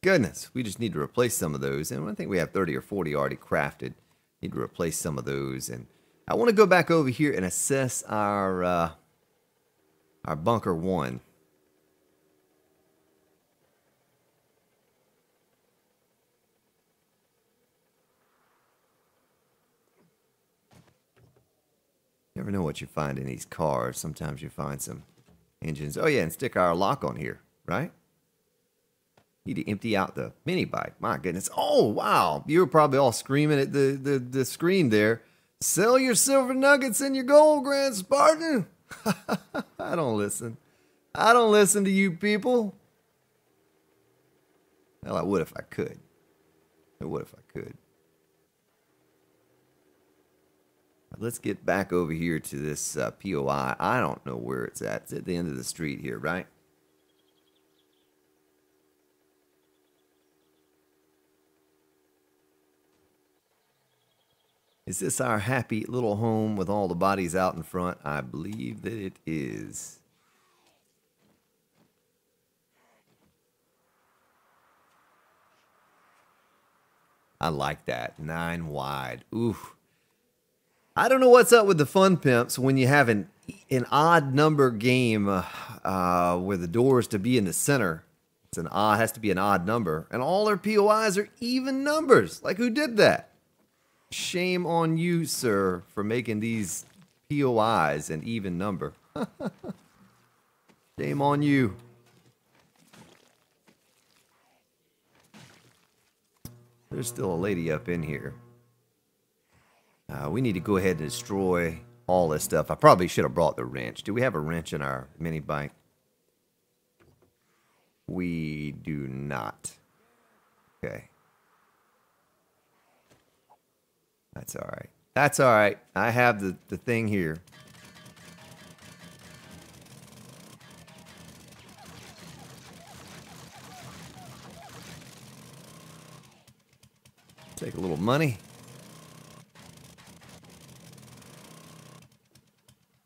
goodness, we just need to replace some of those. And I think we have 30 or 40 already crafted. Need to replace some of those. And I want to go back over here and assess our bunker 1. You never know what you find in these cars. Sometimes you find some engines. Oh yeah, and stick our lock on here, right? Need to empty out the mini bike. My goodness. Oh, wow. You were probably all screaming at the screen there. Sell your silver nuggets and your gold, Grand Spartan. I don't listen. I don't listen to you people. Hell, I would if I could. I would if I could. Let's get back over here to this POI. I don't know where it's at. It's at the end of the street here, right? Is this our happy little home with all the bodies out in front? I believe that it is. I like that. 9 wide. Ooh. I don't know what's up with the fun pimps when you have an odd number game where the door is to be in the center. It's an odd, has to be an odd number, and all their POIs are even numbers. Like, who did that? Shame on you, sir, for making these POIs an even number. Shame on you. There's still a lady up in here. We need to go ahead and destroy all this stuff. I probably should have brought the wrench. Do we have a wrench in our mini bike? We do not. Okay. That's all right. That's all right. I have the thing here. Take a little money.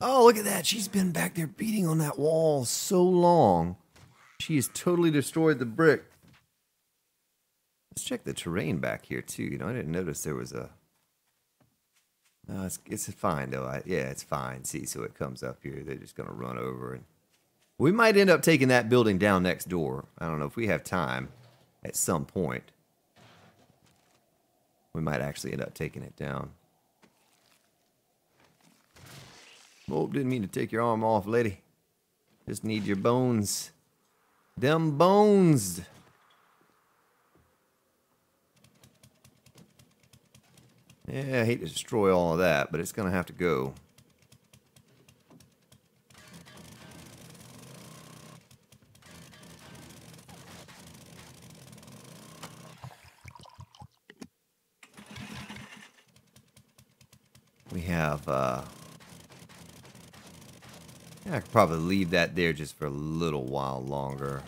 Oh, look at that. She's been back there beating on that wall so long. She has totally destroyed the brick. Let's check the terrain back here, too. You know, I didn't notice there was a... No, it's fine, though. Yeah, it's fine. See, so it comes up here. They're just going to run over. And we might end up taking that building down next door. I don't know if we have time at some point. We might actually end up taking it down. Oh, didn't mean to take your arm off, lady. Just need your bones. Them bones. Yeah, I hate to destroy all of that, but it's going to have to go. We have, yeah, I could probably leave that there just for a little while longer.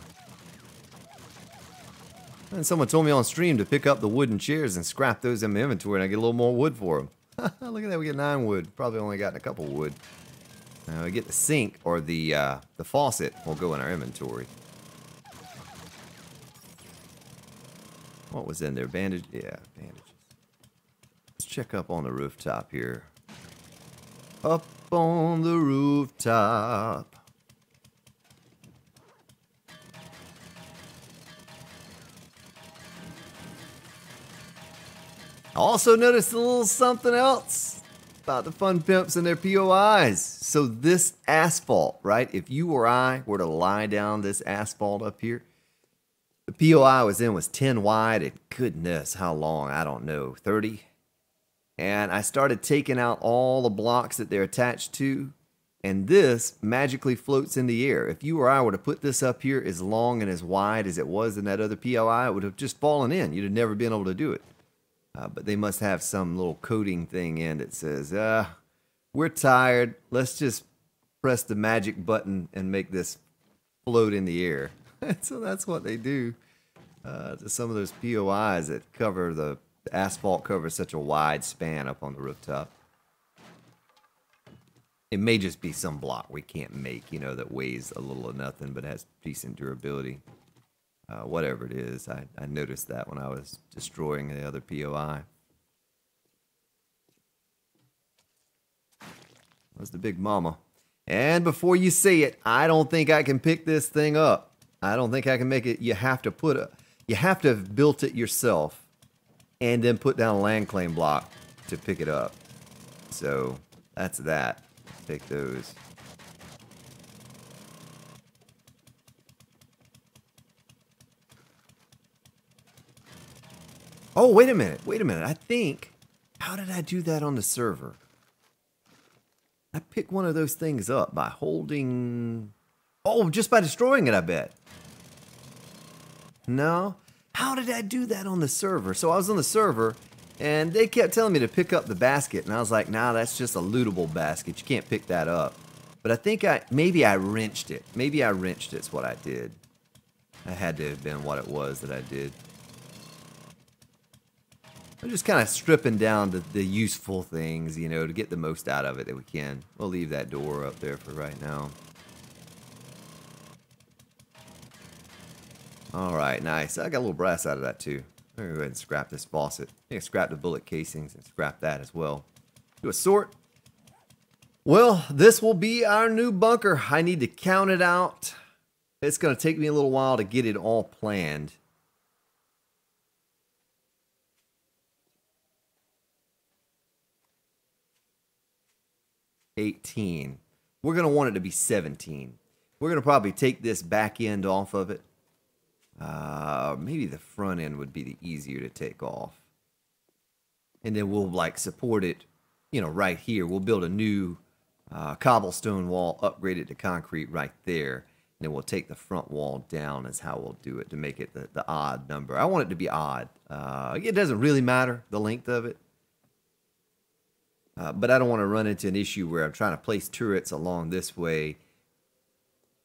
And someone told me on stream to pick up the wooden chairs and scrap those in my inventory, and I get a little more wood for them. Look at that, we get 9 wood. Probably only gotten a couple wood. We get the sink, or the faucet will go in our inventory. What was in there? Bandage? Yeah, bandages. Let's check up on the rooftop here. Up on the rooftop. I also noticed a little something else. about the fun pimps and their POIs. So this asphalt, right? If you or I were to lie down this asphalt up here, the POI I was in was 10 wide and goodness, how long? I don't know, 30? And I started taking out all the blocks that they're attached to, and this magically floats in the air. If you or I were to put this up here as long and as wide as it was in that other POI, it would have just fallen in. You'd have never been able to do it. But they must have some little coding thing in that says, we're tired. Let's just press the magic button and make this float in the air. So that's what they do to some of those POIs that cover the asphalt covers such a wide span up on the rooftop. It may just be some block we can't make, you know, that weighs a little or nothing but has decent durability. Whatever it is, I noticed that when I was destroying the other POI. That's the big mama. And before you say it, I don't think I can pick this thing up. I don't think I can make it. You have to have built it yourself and then put down a land claim block to pick it up. So that's that. Take those. Oh, wait a minute. Wait a minute. I think, how did I do that on the server? I picked one of those things up by holding... Oh, just by destroying it, I bet. No? How did I do that on the server? So I was on the server, and they kept telling me to pick up the basket, and I was like, nah, that's just a lootable basket. You can't pick that up. But I think maybe I wrenched it. Maybe I wrenched it's what I did. That had to have been what it was that I did. I'm just kind of stripping down the useful things, you know, to get the most out of it that we can. We'll leave that door up there for right now. Alright, nice. I got a little brass out of that too. I'm going to go ahead and scrap this faucet. I think I scrap the bullet casings and scrap that as well. Do a sort. Well, this will be our new bunker. I need to count it out. It's going to take me a little while to get it all planned. $18. We're going to want it to be $17. We're going to probably take this back end off of it. Maybe the front end would be the easier to take off. And then we'll like support it, you know, right here. We'll build a new cobblestone wall, upgrade it to concrete right there. And then we'll take the front wall down is how we'll do it to make it the odd number. I want it to be odd. It doesn't really matter, the length of it. But I don't want to run into an issue where I'm trying to place turrets along this way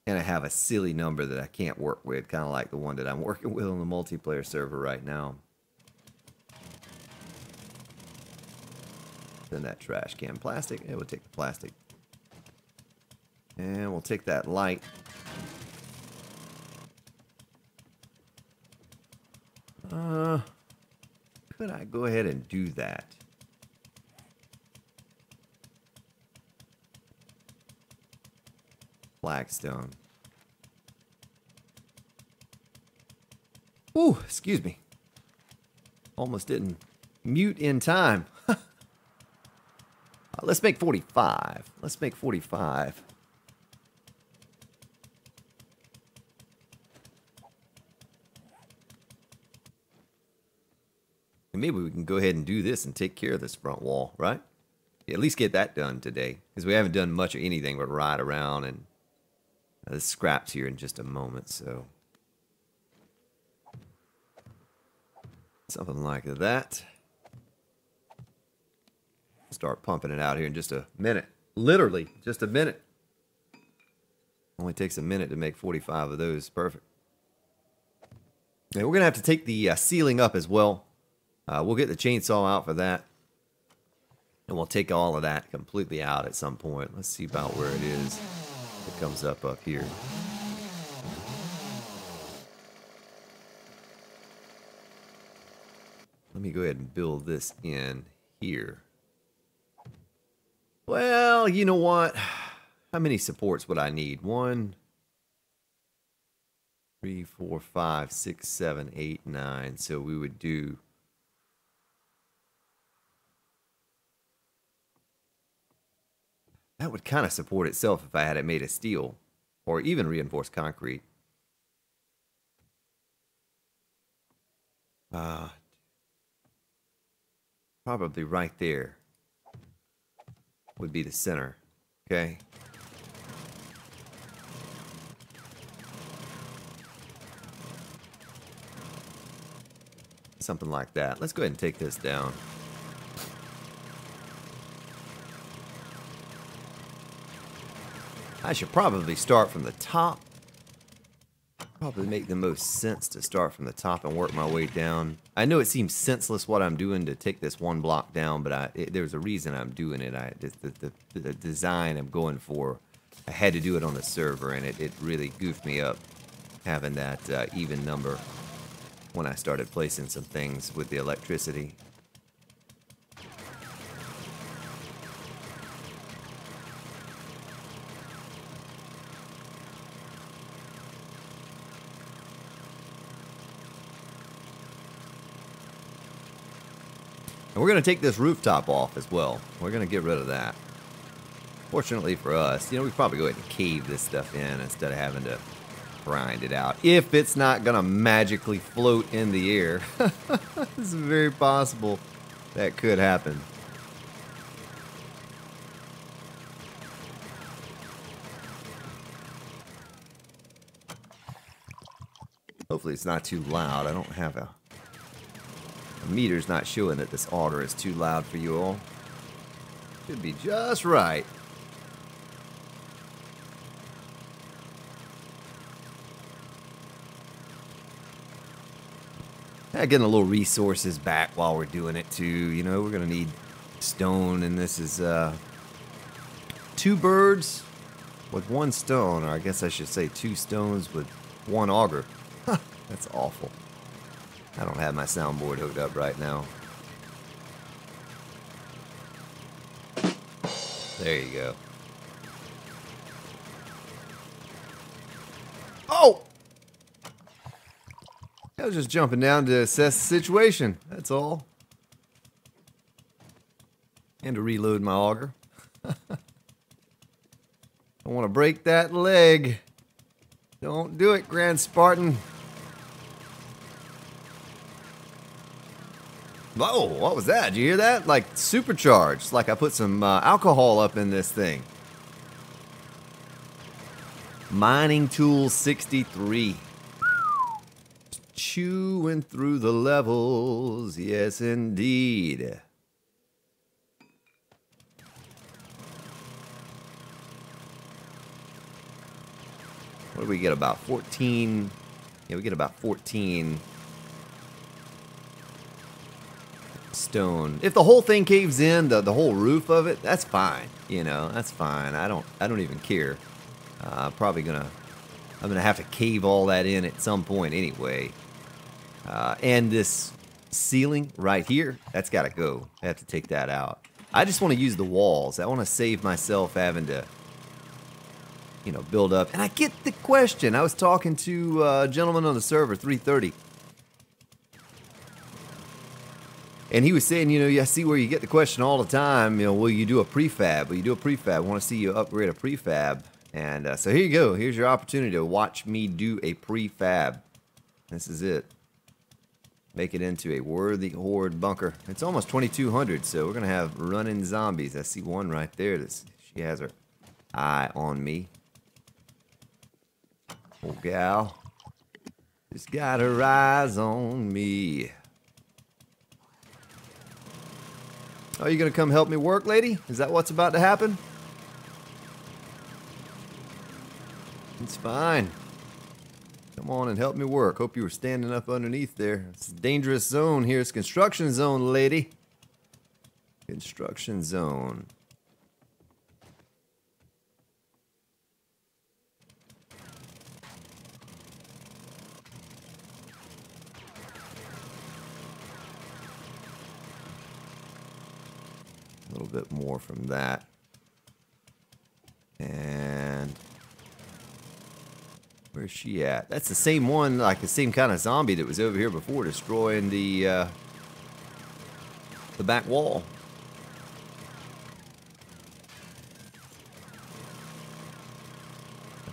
and I have a silly number that I can't work with, kind of like the one that I'm working with on the multiplayer server right now. Then that trash can. Plastic? Yeah, we'll take the plastic. And we'll take that light. Could I go ahead and do that? Flagstone. Ooh, excuse me. Almost didn't mute in time. Let's make 45. Let's make 45. And maybe we can go ahead and do this and take care of this front wall, right? At least get that done today. Because we haven't done much of anything but ride around and the scraps here in just a moment, so. Something like that. Start pumping it out here in just a minute. Literally, just a minute. Only takes a minute to make 45 of those. Perfect. And we're going to have to take the ceiling up as well. We'll get the chainsaw out for that. And we'll take all of that completely out at some point. Let's see about where it is. It comes up here. Let me go ahead and build this in here. Well, you know what? How many supports would I need? 1, 3, 4, 5, 6, 7, 8, 9. So we would do That would kind of support itself if I had it made of steel or even reinforced concrete. Probably right there would be the center. Okay. Something like that. Let's go ahead and take this down. I should probably start from the top. Probably make the most sense to start from the top and work my way down. I know it seems senseless what I'm doing to take this one block down, but there's a reason I'm doing it. The design I'm going for, I had to do it on the server, and it really goofed me up having that even number when I started placing some things with the electricity. And we're going to take this rooftop off as well. We're going to get rid of that. Fortunately for us, you know, we probably go ahead and cave this stuff in instead of having to grind it out. If it's not going to magically float in the air. It's very possible that could happen. Hopefully it's not too loud. I don't have a... The meter's not showing that this auger is too loud for you all. Should be just right. Getting a little resources back while we're doing it too. You know, we're gonna need stone, and this is 2 birds with 1 stone, or I guess I should say 2 stones with 1 auger. That's awful. I don't have my soundboard hooked up right now. There you go. Oh! I was just jumping down to assess the situation. That's all. And to reload my auger. Don't want to break that leg. Don't do it, Grand Spartan. Whoa, what was that? Did you hear that? Like supercharged. Like I put some alcohol up in this thing. Mining Tool 63. Chewing through the levels. Yes, indeed. What do we get? About 14. Yeah, we get about 14 stone. If the whole thing caves in, the whole roof of it, that's fine. You know, that's fine. I don't even care. I'm gonna have to cave all that in at some point anyway. And this ceiling right here, that's gotta go. I have to take that out. I just want to use the walls. I want to save myself having to, you know, build up. And I get the question. I was talking to a gentleman on the server, 330. And he was saying, you know, I see where you get the question all the time, you know, will you do a prefab? Will you do a prefab? I want to see you upgrade a prefab. And so here you go. Here's your opportunity to watch me do a prefab. This is it. Make it into a worthy horde bunker. It's almost 2200, so we're going to have running zombies. I see one right there. She has her eye on me. Oh, gal. Just got her eyes on me. Oh, you gonna come help me work, lady? Is that what's about to happen? It's fine. Come on and help me work. Hope you were standing up underneath there. It's a dangerous zone here. It's construction zone, lady. Construction zone. A little bit more from that. And where's she at? That's the same one, like the same kind of zombie that was over here before, destroying the back wall.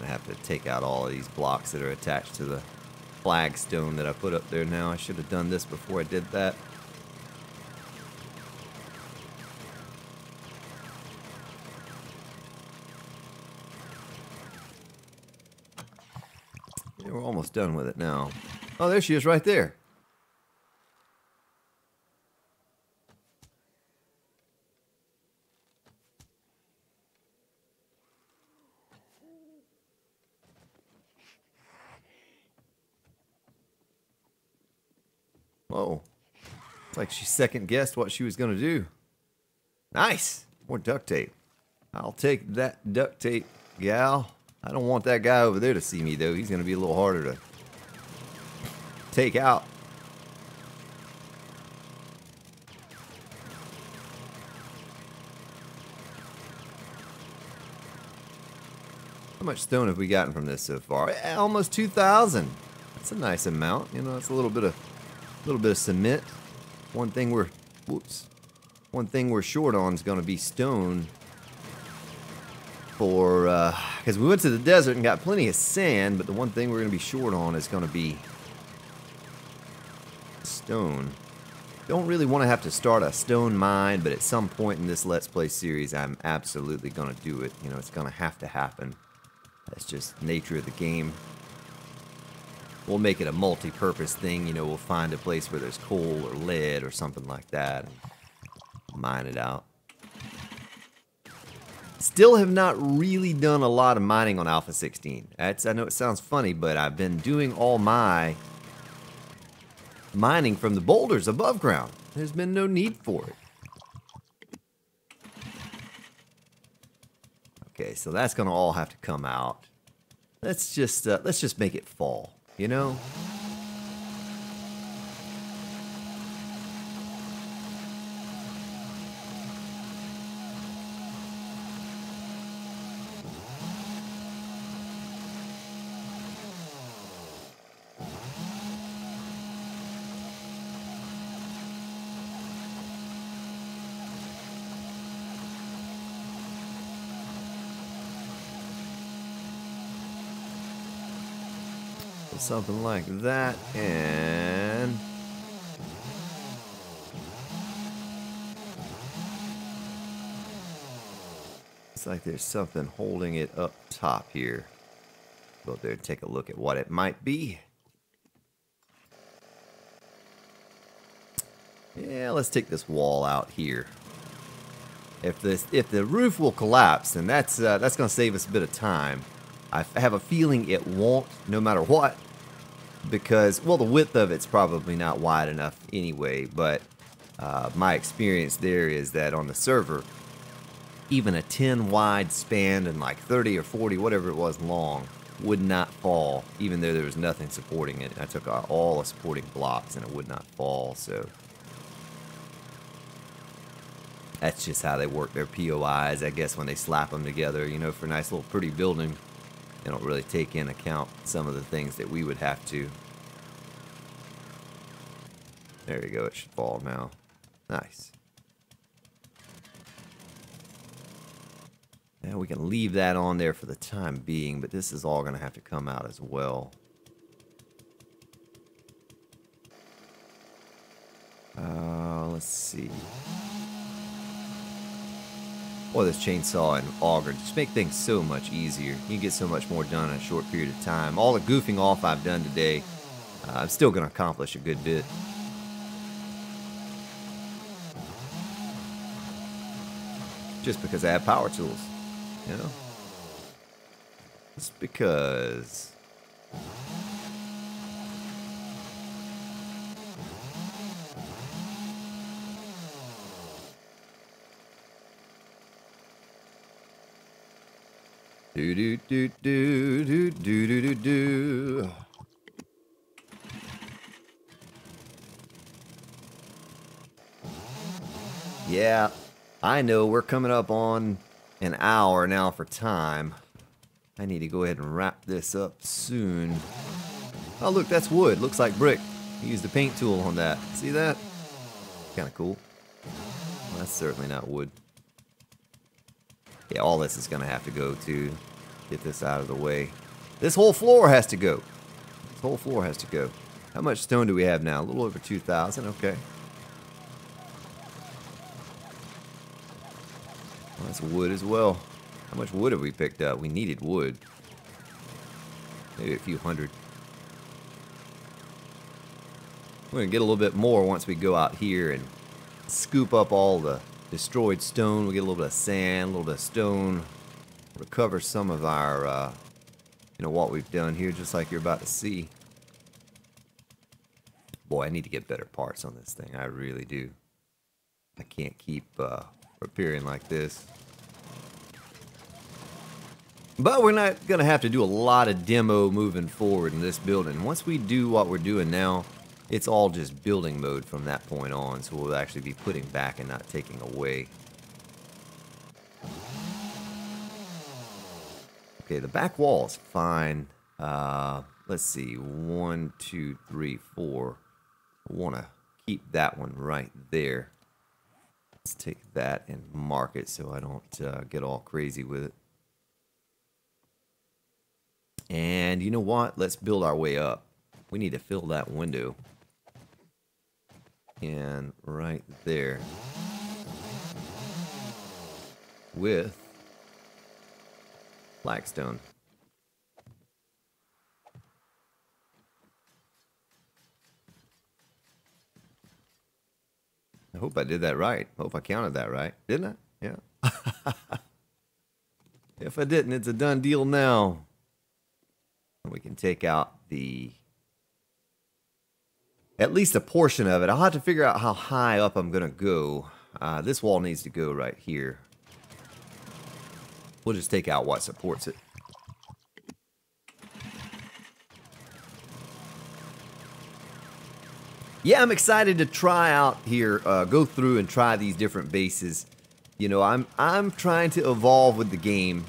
gonna have to take out all of these blocks that are attached to the flagstone that I put up there now. I should have done this before I did that. Yeah, we're almost done with it now. Oh, there she is right there. Whoa. It's like she second guessed what she was going to do. Nice. More duct tape. I'll take that duct tape, gal. I don't want that guy over there to see me, though. He's going to be a little harder to take out. How much stone have we gotten from this so far? Almost 2,000. That's a nice amount. You know, it's a little bit of cement. One thing we're short on is going to be stone. For because we went to the desert and got plenty of sand, but the one thing we're going to be short on is going to be stone. Don't really want to have to start a stone mine, but at some point in this Let's Play series, I'm absolutely going to do it. You know, it's going to happen. That's just nature of the game. We'll make it a multi-purpose thing. You know, we'll find a place where there's coal or lead or something like that and mine it out. Still have not really done a lot of mining on Alpha 16. I know it sounds funny, but I've been doing all my mining from the boulders above ground. There's been no need for it. Okay, so that's gonna all have to come out. Let's just make it fall, you know? Something like that, and it's like there's something holding it up top here. Go up there and take a look at what it might be. Yeah, let's take this wall out here. If the roof will collapse, then that's going to save us a bit of time. I have a feeling it won't, no matter what. Because, well, the width of it's probably not wide enough anyway, but my experience there is that on the server, even a 10 wide span and like 30 or 40, whatever it was long, would not fall, even though there was nothing supporting it. I took out all the supporting blocks and it would not fall, so that's just how they work their POIs, I guess, when they slap them together, you know, for a nice little pretty building. They don't really take into account some of the things that we would have to. There you go, it should fall now. Nice. Now we can leave that on there for the time being, but this is all going to have to come out as well. Let's see. Boy, this chainsaw and auger just make things so much easier. You can get so much more done in a short period of time. All the goofing off I've done today, I'm still going to accomplish a good bit. Just because I have power tools, you know? Just because. Do do do do do do do do do. Yeah, I know we're coming up on an hour now for time. I need to go ahead and wrap this up soon. Oh, look, that's wood. Looks like brick. I used a paint tool on that. See that? Kind of cool. Well, that's certainly not wood. Yeah, all this is going to have to go to Get this out of the way. This whole floor has to go. This whole floor has to go. How much stone do we have now? A little over 2,000. Okay. Well, that's wood as well. How much wood have we picked up? We needed wood. Maybe a few hundred. We're going to get a little bit more once we go out here and scoop up all the destroyed stone. We get a little bit of sand, a little bit of stone. Recover some of our, what we've done here, just like you're about to see. Boy, I need to get better parts on this thing. I really do. I can't keep repairing like this. But we're not going to have to do a lot of demo moving forward in this building. Once we do what we're doing now, it's all just building mode from that point on. So we'll actually be putting back and not taking away. Okay, the back wall is fine. Let's see. 1, 2, 3, 4. I want to keep that one right there. Let's take that and mark it so I don't get all crazy with it. And you know what? Let's build our way up. We need to fill that window. And right there. With flagstone. I hope I did that right. I hope I counted that right. Didn't I? Yeah. If I didn't, it's a done deal now. We can take out at least a portion of it. I'll have to figure out how high up I'm going to go. This wall needs to go right here. We'll just take out what supports it. Yeah, I'm excited to try out here, go through and try these different bases. You know, I'm trying to evolve with the game.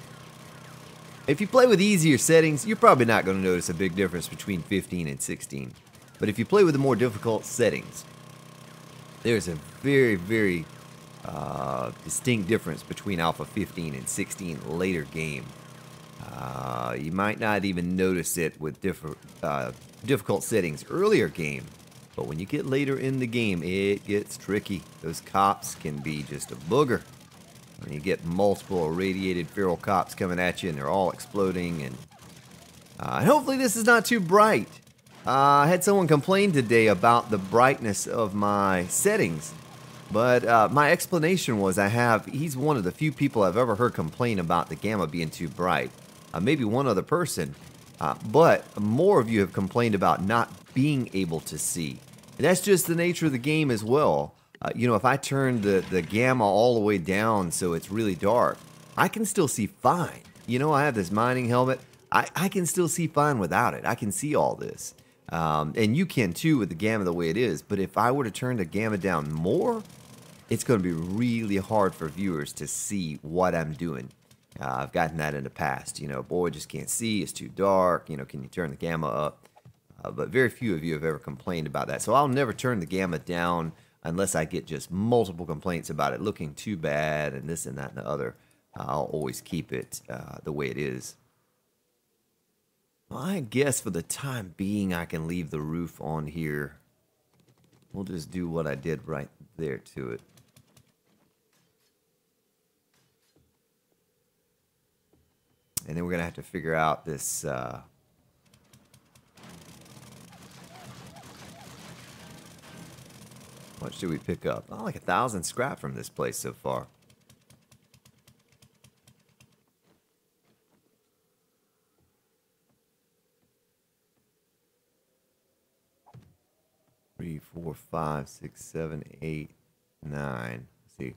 If you play with easier settings, you're probably not going to notice a big difference between 15 and 16. But if you play with the more difficult settings, there's a very, very distinct difference between Alpha 15 and 16 later game. You might not even notice it with difficult settings earlier game. But when you get later in the game, it gets tricky. Those cops can be just a booger. When you get multiple irradiated feral cops coming at you and they're all exploding. And hopefully this is not too bright. I had someone complain today about the brightness of my settings. But my explanation was he's one of the few people I've ever heard complain about the gamma being too bright. Maybe one other person. But more of you have complained about not being able to see. And that's just the nature of the game as well. You know, if I turn the gamma all the way down so it's really dark, I can still see fine. You know, I have this mining helmet. I can still see fine without it. I can see all this. And you can too with the gamma the way it is. But if I were to turn the gamma down more, it's going to be really hard for viewers to see what I'm doing. I've gotten that in the past. You know, boy, just can't see. It's too dark. You know, can you turn the gamma up? But very few of you have ever complained about that. So I'll never turn the gamma down unless I get just multiple complaints about it looking too bad and this and that and the other. I'll always keep it the way it is. Well, I guess for the time being, I can leave the roof on here. We'll just do what I did right there to it. And then we're going to have to figure out this... What should we pick up? Oh, like 1,000 scrap from this place so far. Three, 4, 5, 6, 7, 8, 9. Let's see.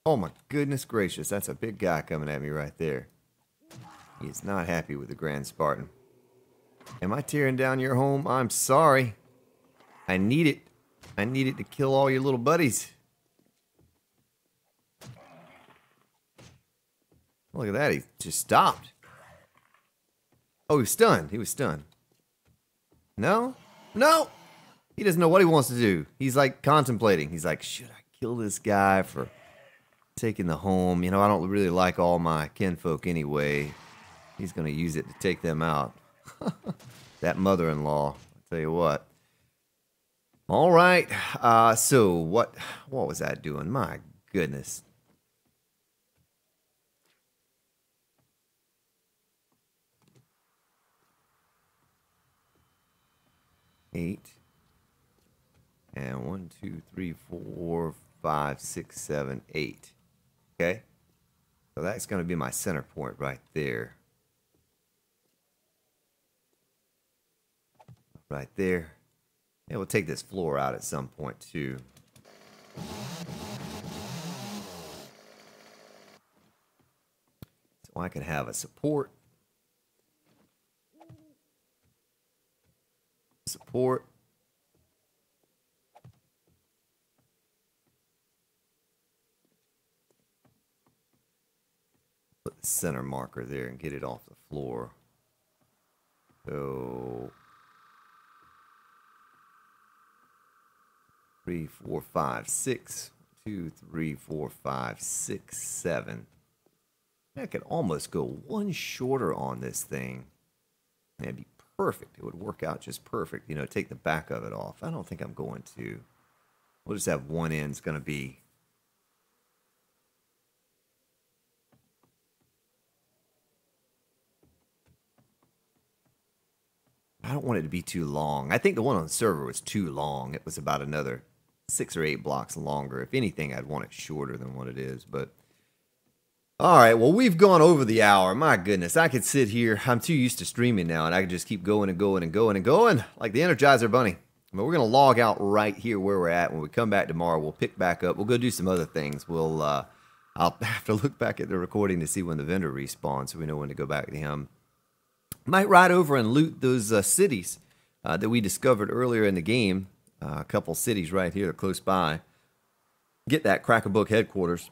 Oh my goodness gracious, that's a big guy coming at me right there. He is not happy with the Grand Spartan. Am I tearing down your home? I'm sorry. I need it. I need it to kill all your little buddies. Look at that, he just stopped. Oh, he was stunned. He was stunned. No? No! He doesn't know what he wants to do. He's like contemplating. He's like, should I kill this guy for taking the home? You know, I don't really like all my kinfolk anyway. He's going to use it to take them out. That mother-in-law, I'll tell you what. All right. So what was that doing? My goodness. Eight. And 1, 2, 3, 4, 5, 6, 7, 8. Okay. So that's going to be my center point right there. Right there. And we'll take this floor out at some point too. So I can have a support. Support. Put the center marker there and get it off the floor. So 3, 4, 5, 6. 2, 3, 4, 5, 6, 7. I could almost go one shorter on this thing. That'd be perfect. It would work out just perfect. You know, take the back of it off. I don't think I'm going to. We'll just have one end's going to be. I don't want it to be too long. I think the one on the server was too long. It was about another 6 or 8 blocks longer. If anything, I'd want it shorter than what it is. But all right, well, we've gone over the hour. My goodness, I could sit here. I'm too used to streaming now, and I could just keep going and going and going and going like the Energizer Bunny. But we're going to log out right here where we're at. When we come back tomorrow, we'll pick back up. We'll go do some other things. I'll have to look back at the recording to see when the vendor respawns so we know when to go back to him. Might ride over and loot those cities that we discovered earlier in the game. A couple cities right here close by. Get that Crack-a-Book headquarters.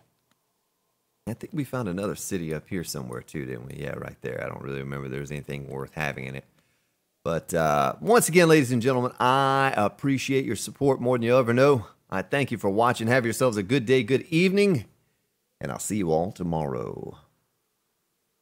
I think we found another city up here somewhere too, didn't we? Yeah, right there. I don't really remember there was anything worth having in it. But once again, ladies and gentlemen, I appreciate your support more than you'll ever know. I thank you for watching. Have yourselves a good day, good evening, and I'll see you all tomorrow.